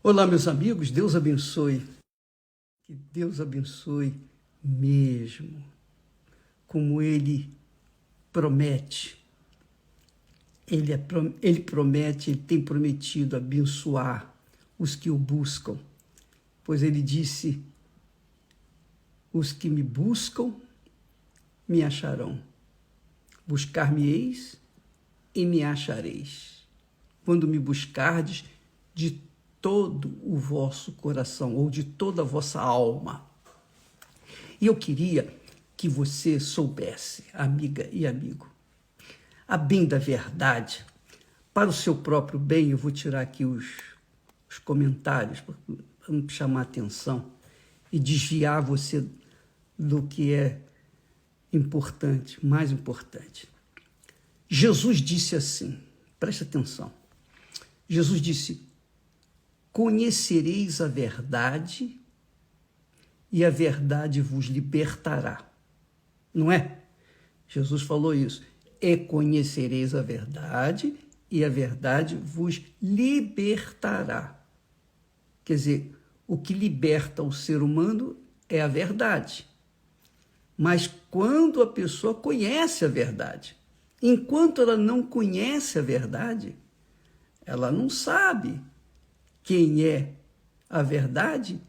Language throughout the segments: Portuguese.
Olá, meus amigos, Deus abençoe. Que Deus abençoe mesmo, como Ele promete. Ele promete, Ele tem prometido abençoar os que o buscam, pois Ele disse: os que me buscam, me acharão. Buscar-me-eis e me achareis, quando me buscardes de todo o vosso coração, ou de toda a vossa alma. E eu queria que você soubesse, amiga e amigo, a bem da verdade, para o seu próprio bem. Eu vou tirar aqui os comentários para não chamar a atenção e desviar você do que é importante, mais importante. Jesus disse assim, preste atenção, Jesus disse: conhecereis a verdade e a verdade vos libertará. Não é? Jesus falou isso. E conhecereis a verdade e a verdade vos libertará. Quer dizer, o que liberta o ser humano é a verdade. Mas quando a pessoa conhece a verdade, enquanto ela não conhece a verdade, ela não sabe quem é a verdade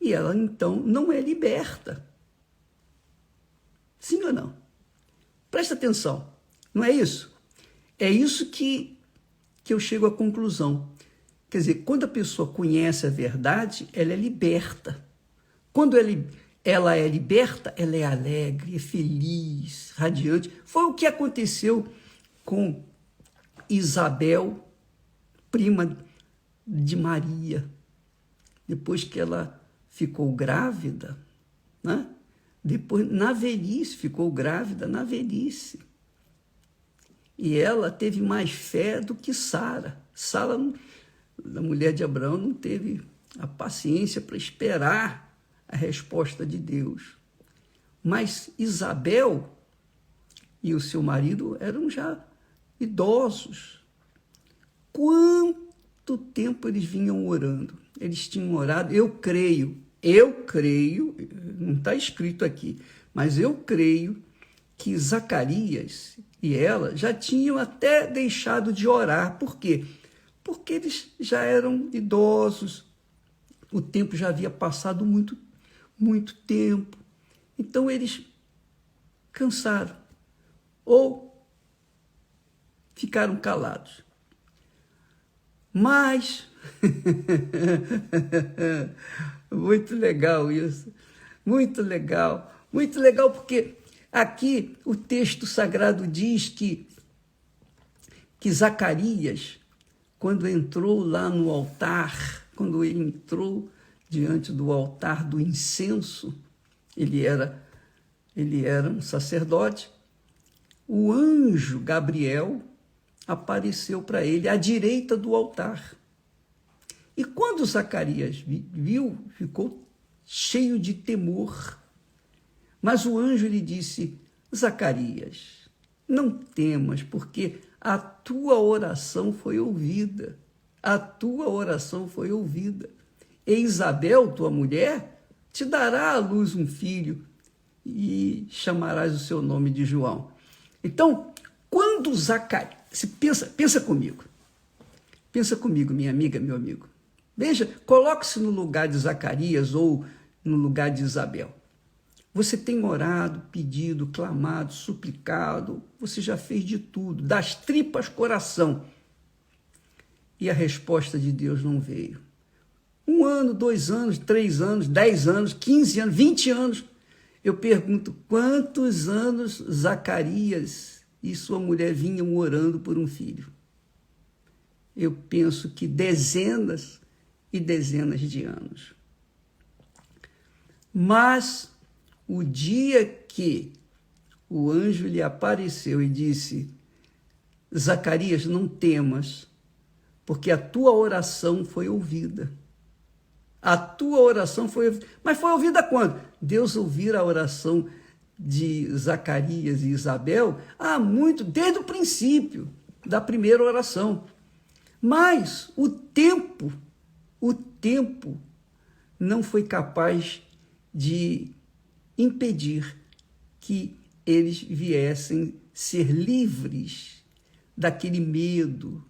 e ela então não é liberta. Sim ou não? Presta atenção, não é isso? É isso que eu chego à conclusão. Quer dizer, quando a pessoa conhece a verdade, ela é liberta. Quando ela é liberta, ela é alegre, é feliz, radiante. Foi o que aconteceu com Isabel, prima de Maria, depois que ela ficou grávida, né? Depois, na velhice, ficou grávida na velhice. E ela teve mais fé do que Sara. Sara, a mulher de Abraão, não teve a paciência para esperar a resposta de Deus. Mas Isabel e o seu marido eram já idosos. Quanto tempo eles vinham orando? Eles tinham orado, eu creio, não está escrito aqui, mas eu creio que Zacarias e ela já tinham até deixado de orar. Por quê? Porque eles já eram idosos, o tempo já havia passado muito tempo. Então eles cansaram ou ficaram calados. Mas, muito legal isso, muito legal porque aqui o texto sagrado diz que Zacarias, quando entrou lá no altar, quando ele entrou diante do altar do incenso, ele era um sacerdote, o anjo Gabriel apareceu para ele à direita do altar. E quando Zacarias viu, ficou cheio de temor. Mas o anjo lhe disse: Zacarias, não temas, porque a tua oração foi ouvida. A tua oração foi ouvida. E Isabel, tua mulher, te dará à luz um filho e chamarás o seu nome de João. Então, quando Zacarias... Pensa comigo, minha amiga, meu amigo. Veja, coloque-se no lugar de Zacarias ou no lugar de Isabel. Você tem orado, pedido, clamado, suplicado, você já fez de tudo, das tripas coração. E a resposta de Deus não veio. 1 ano, 2 anos, 3 anos, 10 anos, 15 anos, 20 anos. Eu pergunto, quantos anos Zacarias e sua mulher vinham orando por um filho? Eu penso que dezenas e dezenas de anos. Mas o dia que o anjo lhe apareceu e disse: Zacarias, não temas, porque a tua oração foi ouvida. A tua oração foi ouvida. Mas foi ouvida quando? Deus ouvira a oração de Zacarias e Isabel há muito, desde o princípio da primeira oração. Mas o tempo tempo não foi capaz de impedir que eles viessem ser livres daquele medo,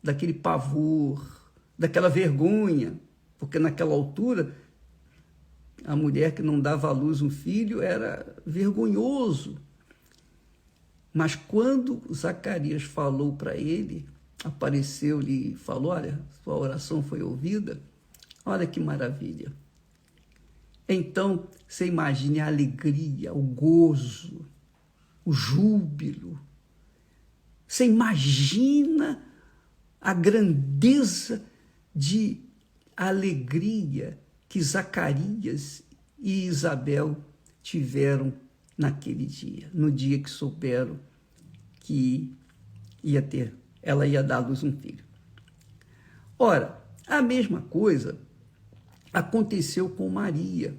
daquele pavor, daquela vergonha, porque naquela altura a mulher que não dava à luz um filho era vergonhoso. Mas quando Zacarias falou para ele, apareceu-lhe e falou: olha, sua oração foi ouvida, olha que maravilha. Então, você imagine a alegria, o gozo, o júbilo. Você imagina a grandeza de alegria que Zacarias e Isabel tiveram naquele dia, no dia que souberam que ela ia dar à luz um filho. Ora, a mesma coisa aconteceu com Maria.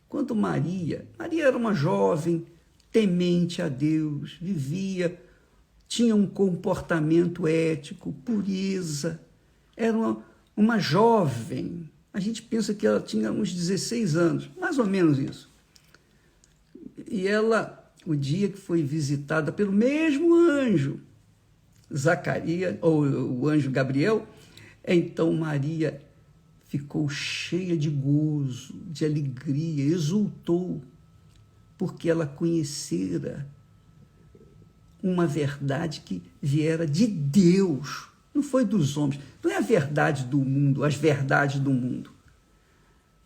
Quando Maria era uma jovem temente a Deus, tinha um comportamento ético, pureza, era uma jovem. A gente pensa que ela tinha uns 16 anos, mais ou menos isso. E ela, o dia que foi visitada pelo mesmo anjo, Zacarias, ou o anjo Gabriel, então Maria ficou cheia de gozo, de alegria, exultou, porque ela conhecera uma verdade que viera de Deus, não foi dos homens, não é a verdade do mundo, as verdades do mundo,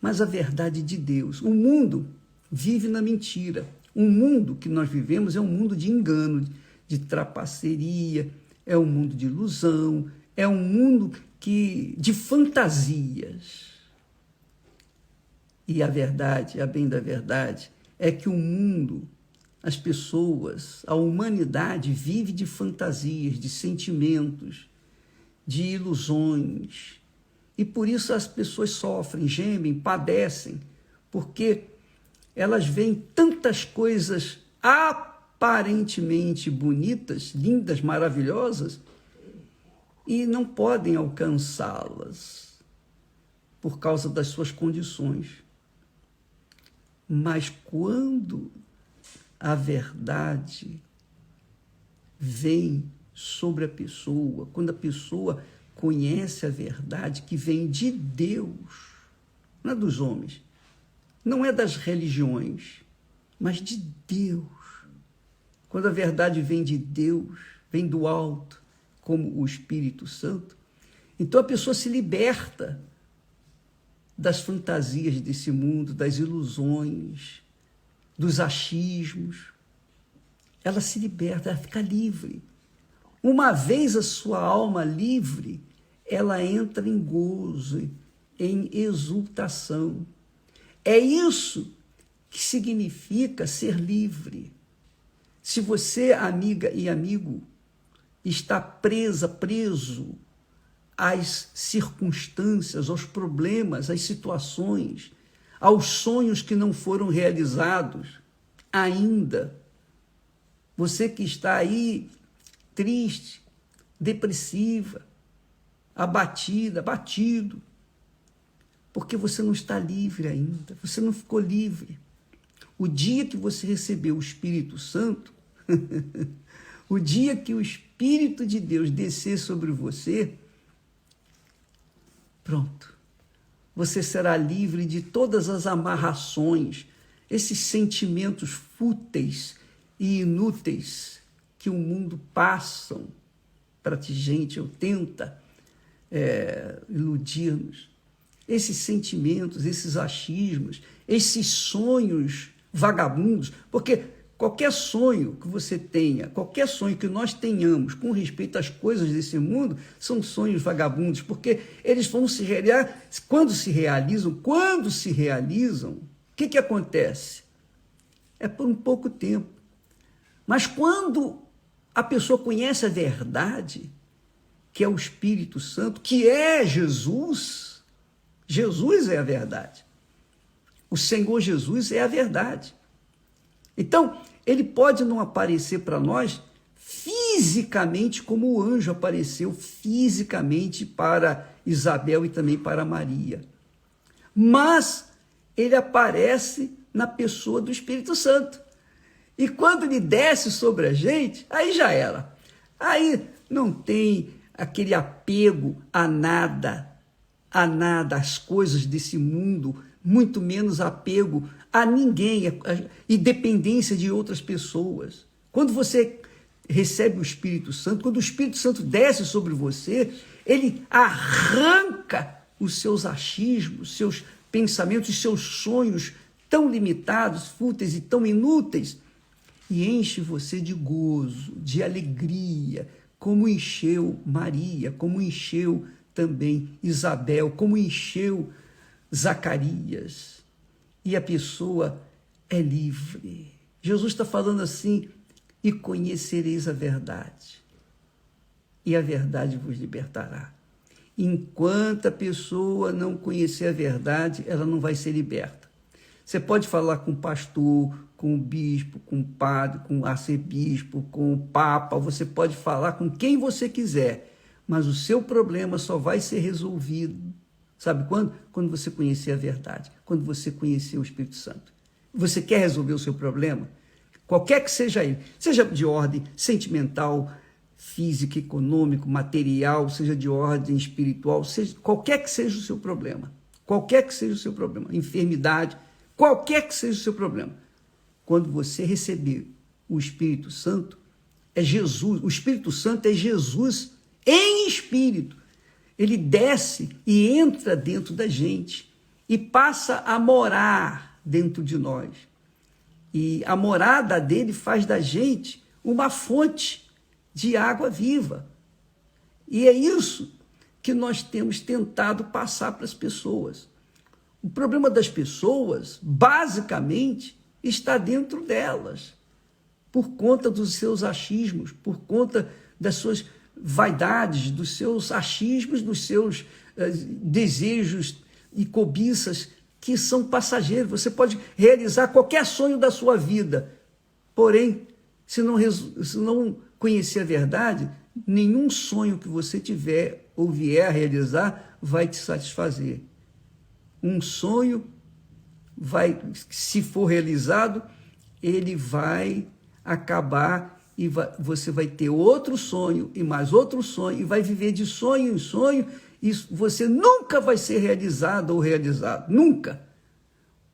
mas a verdade de Deus. O mundo vive na mentira. O mundo que nós vivemos é um mundo de engano, de trapaceria, é um mundo de ilusão, é um mundo de fantasias. E a verdade, a bem da verdade, é que o mundo, as pessoas, a humanidade vive de fantasias, de sentimentos, de ilusões. E por isso as pessoas sofrem, gemem, padecem, porque elas veem tantas coisas aparentemente bonitas, lindas, maravilhosas, e não podem alcançá-las por causa das suas condições. Mas quando a verdade vem sobre a pessoa, quando a pessoa conhece a verdade que vem de Deus, não é dos homens, não é das religiões, mas de Deus. Quando a verdade vem de Deus, vem do alto, como o Espírito Santo, então a pessoa se liberta das fantasias desse mundo, das ilusões, dos achismos. Ela se liberta, ela fica livre. Uma vez a sua alma livre, ela entra em gozo, em exultação. É isso que significa ser livre. Se você, amiga e amigo, está preso às circunstâncias, aos problemas, às situações, aos sonhos que não foram realizados ainda, você que está aí triste, depressiva, abatida, abatido, porque você não está livre ainda, você não ficou livre. O dia que você recebeu o Espírito Santo, o dia que o Espírito de Deus descer sobre você, pronto, você será livre de todas as amarrações, esses sentimentos fúteis e inúteis que o mundo passam para a gente, ou tenta iludir-nos. Esses sentimentos, esses achismos, esses sonhos vagabundos, porque qualquer sonho que você tenha, qualquer sonho que nós tenhamos com respeito às coisas desse mundo, são sonhos vagabundos, porque eles vão se realizar, quando se realizam, o que acontece? É por um pouco tempo. Mas quando a pessoa conhece a verdade, que é o Espírito Santo, que é Jesus, Jesus é a verdade. O Senhor Jesus é a verdade. Então, ele pode não aparecer para nós fisicamente como o anjo apareceu fisicamente para Isabel e também para Maria. mas ele aparece na pessoa do Espírito Santo. E quando ele desce sobre a gente, aí já era. Aí não tem aquele apego a nada, às coisas desse mundo, muito menos apego a ninguém e dependência de outras pessoas. Quando você recebe o Espírito Santo, quando o Espírito Santo desce sobre você, ele arranca os seus achismos, seus pensamentos, os seus sonhos tão limitados, fúteis e tão inúteis, e enche você de gozo, de alegria, como encheu Maria, como encheu também Isabel, como encheu Zacarias. E a pessoa é livre. Jesus está falando assim: e conhecereis a verdade, e a verdade vos libertará. Enquanto a pessoa não conhecer a verdade, ela não vai ser liberta. Você pode falar com o pastor, com o bispo, com o padre, com o arcebispo, com o papa, você pode falar com quem você quiser, mas o seu problema só vai ser resolvido, sabe quando? Quando você conhecer a verdade, quando você conhecer o Espírito Santo. Você quer resolver o seu problema? Qualquer que seja ele, seja de ordem sentimental, física, econômico, material, seja de ordem espiritual, seja, qualquer que seja o seu problema, enfermidade, qualquer que seja o seu problema, quando você receber o Espírito Santo, é Jesus, o Espírito Santo é Jesus em espírito. Ele desce e entra dentro da gente e passa a morar dentro de nós. E a morada dele faz da gente uma fonte de água viva. E é isso que nós temos tentado passar para as pessoas. O problema das pessoas, basicamente, está dentro delas, por conta dos seus achismos, por conta das suas vaidades, dos seus achismos, dos seus desejos e cobiças que são passageiros. Você pode realizar qualquer sonho da sua vida, porém, se não conhecer a verdade, nenhum sonho que você tiver ou vier a realizar vai te satisfazer. Um sonho se for realizado, ele vai acabar e você vai ter outro sonho e mais outro sonho e vai viver de sonho em sonho e você nunca vai ser realizado ou realizado, nunca.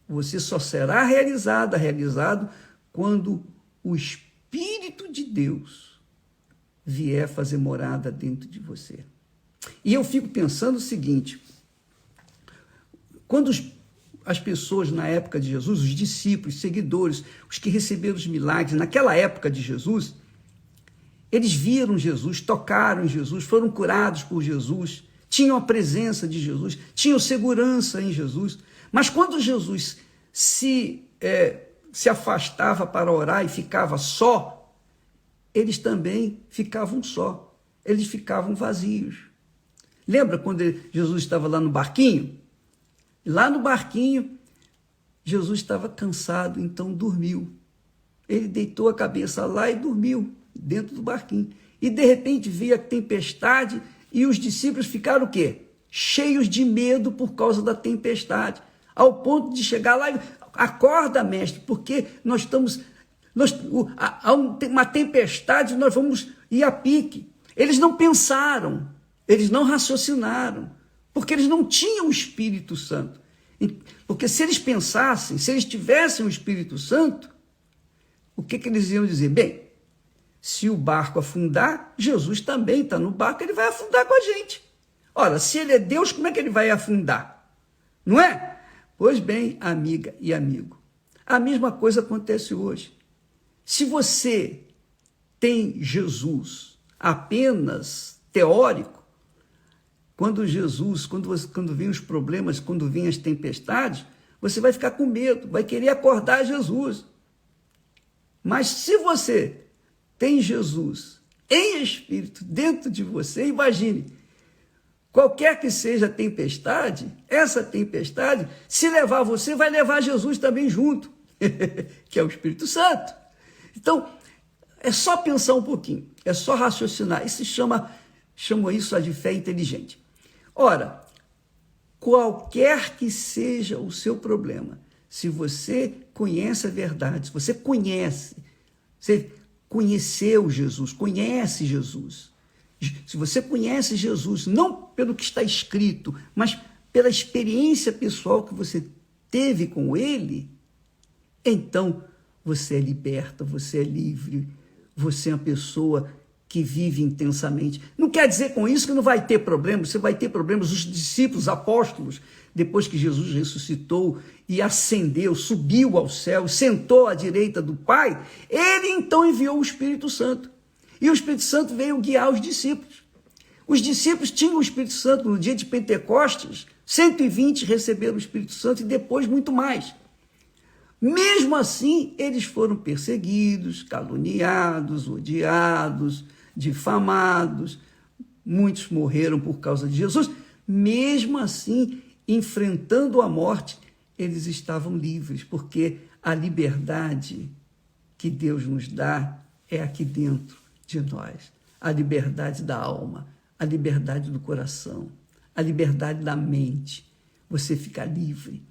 Você só será realizado quando o Espírito de Deus vier fazer morada dentro de você. E eu fico pensando o seguinte: quando as pessoas na época de Jesus, os discípulos, seguidores, os que receberam os milagres, naquela época de Jesus, eles viram Jesus, tocaram em Jesus, foram curados por Jesus, tinham a presença de Jesus, tinham segurança em Jesus. Mas quando Jesus se afastava para orar e ficava só, eles também ficavam só, eles ficavam vazios. Lembra quando Jesus estava lá no barquinho? Lá no barquinho, Jesus estava cansado, então dormiu. Ele deitou a cabeça lá e dormiu dentro do barquinho. E de repente veio a tempestade e os discípulos ficaram o quê? Cheios de medo por causa da tempestade, ao ponto de chegar lá e acorda, mestre, porque há uma tempestade, nós vamos ir a pique. Eles não pensaram, eles não raciocinaram, porque eles não tinham o Espírito Santo. Porque se eles pensassem, se eles tivessem o Espírito Santo, o que eles iam dizer? Bem, se o barco afundar, Jesus também está no barco, ele vai afundar com a gente. Ora, se ele é Deus, como é que ele vai afundar? Não é? Pois bem, amiga e amigo, a mesma coisa acontece hoje. Se você tem Jesus apenas teórico, quando vem os problemas, quando vem as tempestades, você vai ficar com medo, vai querer acordar Jesus. Mas se você tem Jesus em espírito dentro de você, imagine, qualquer que seja a tempestade, essa tempestade, se levar você, vai levar Jesus também junto, que é o Espírito Santo. Então, é só pensar um pouquinho, é só raciocinar. Isso chamam isso de fé inteligente. Ora, qualquer que seja o seu problema, se você conhece a verdade, se você conheceu Jesus, conhece Jesus, se você conhece Jesus, não pelo que está escrito, mas pela experiência pessoal que você teve com ele, então você é liberta, você é livre, você é uma pessoa que vive intensamente. Não quer dizer com isso que não vai ter problemas, você vai ter problemas. Os discípulos, apóstolos, depois que Jesus ressuscitou e ascendeu, subiu ao céu, sentou à direita do Pai, ele então enviou o Espírito Santo. E o Espírito Santo veio guiar os discípulos. Os discípulos tinham o Espírito Santo no dia de Pentecostes, 120 receberam o Espírito Santo e depois muito mais. Mesmo assim, eles foram perseguidos, caluniados, odiados, difamados. Muitos morreram por causa de Jesus. Mesmo assim, enfrentando a morte, eles estavam livres, porque a liberdade que Deus nos dá é aqui dentro de nós. A liberdade da alma, a liberdade do coração, a liberdade da mente. Você fica livre.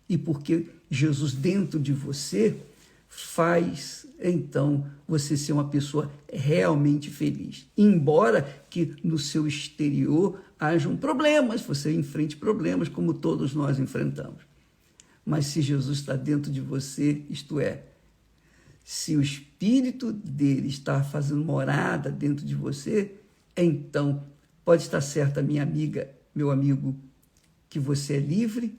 E porque Jesus dentro de você faz, então, você ser uma pessoa realmente feliz. Embora que no seu exterior hajam problemas, você enfrente problemas como todos nós enfrentamos. Mas se Jesus está dentro de você, isto é, se o Espírito dele está fazendo morada dentro de você, então pode estar certa, minha amiga, meu amigo, que você é livre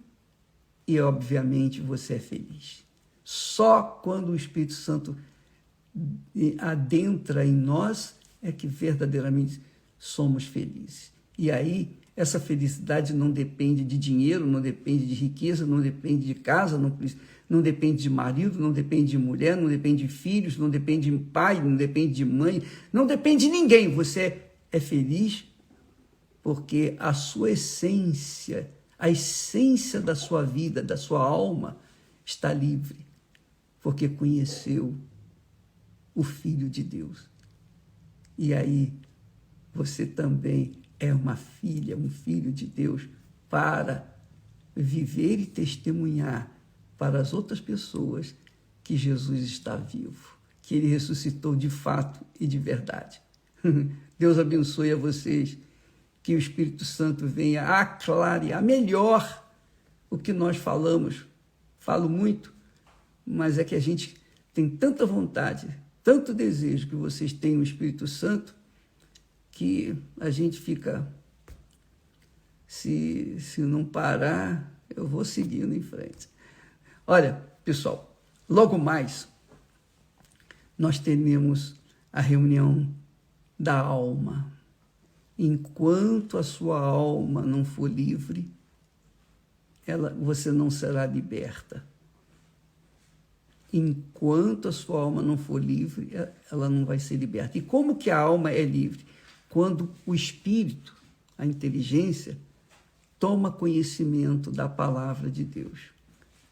e, obviamente, você é feliz. Só quando o Espírito Santo adentra em nós é que verdadeiramente somos felizes. E aí, essa felicidade não depende de dinheiro, não depende de riqueza, não depende de casa, não depende de marido, não depende de mulher, não depende de filhos, não depende de pai, não depende de mãe, não depende de ninguém. Você é feliz porque a sua essência, a essência da sua vida, da sua alma, está livre, porque conheceu o Filho de Deus. E aí, você também é uma filha, um filho de Deus, para viver e testemunhar para as outras pessoas que Jesus está vivo, que ele ressuscitou de fato e de verdade. Deus abençoe a vocês, que o Espírito Santo venha aclarear melhor o que nós falamos. Falo muito, mas é que a gente tem tanta vontade, tanto desejo que vocês tenham o Espírito Santo, que a gente fica, se não parar, eu vou seguindo em frente. Olha, pessoal, logo mais nós teremos a reunião da alma. Enquanto a sua alma não for livre, você não será liberta. Enquanto a sua alma não for livre, ela não vai ser liberta. E como que a alma é livre? Quando o espírito, a inteligência, toma conhecimento da palavra de Deus.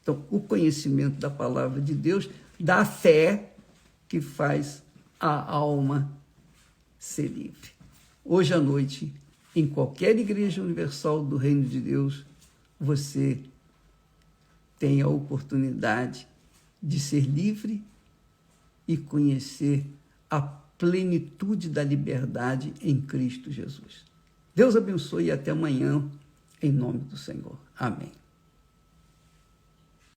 Então, o conhecimento da palavra de Deus dá fé que faz a alma ser livre. Hoje à noite, em qualquer igreja universal do Reino de Deus, você tem a oportunidade de ser livre e conhecer a plenitude da liberdade em Cristo Jesus. Deus abençoe e até amanhã, em nome do Senhor. Amém.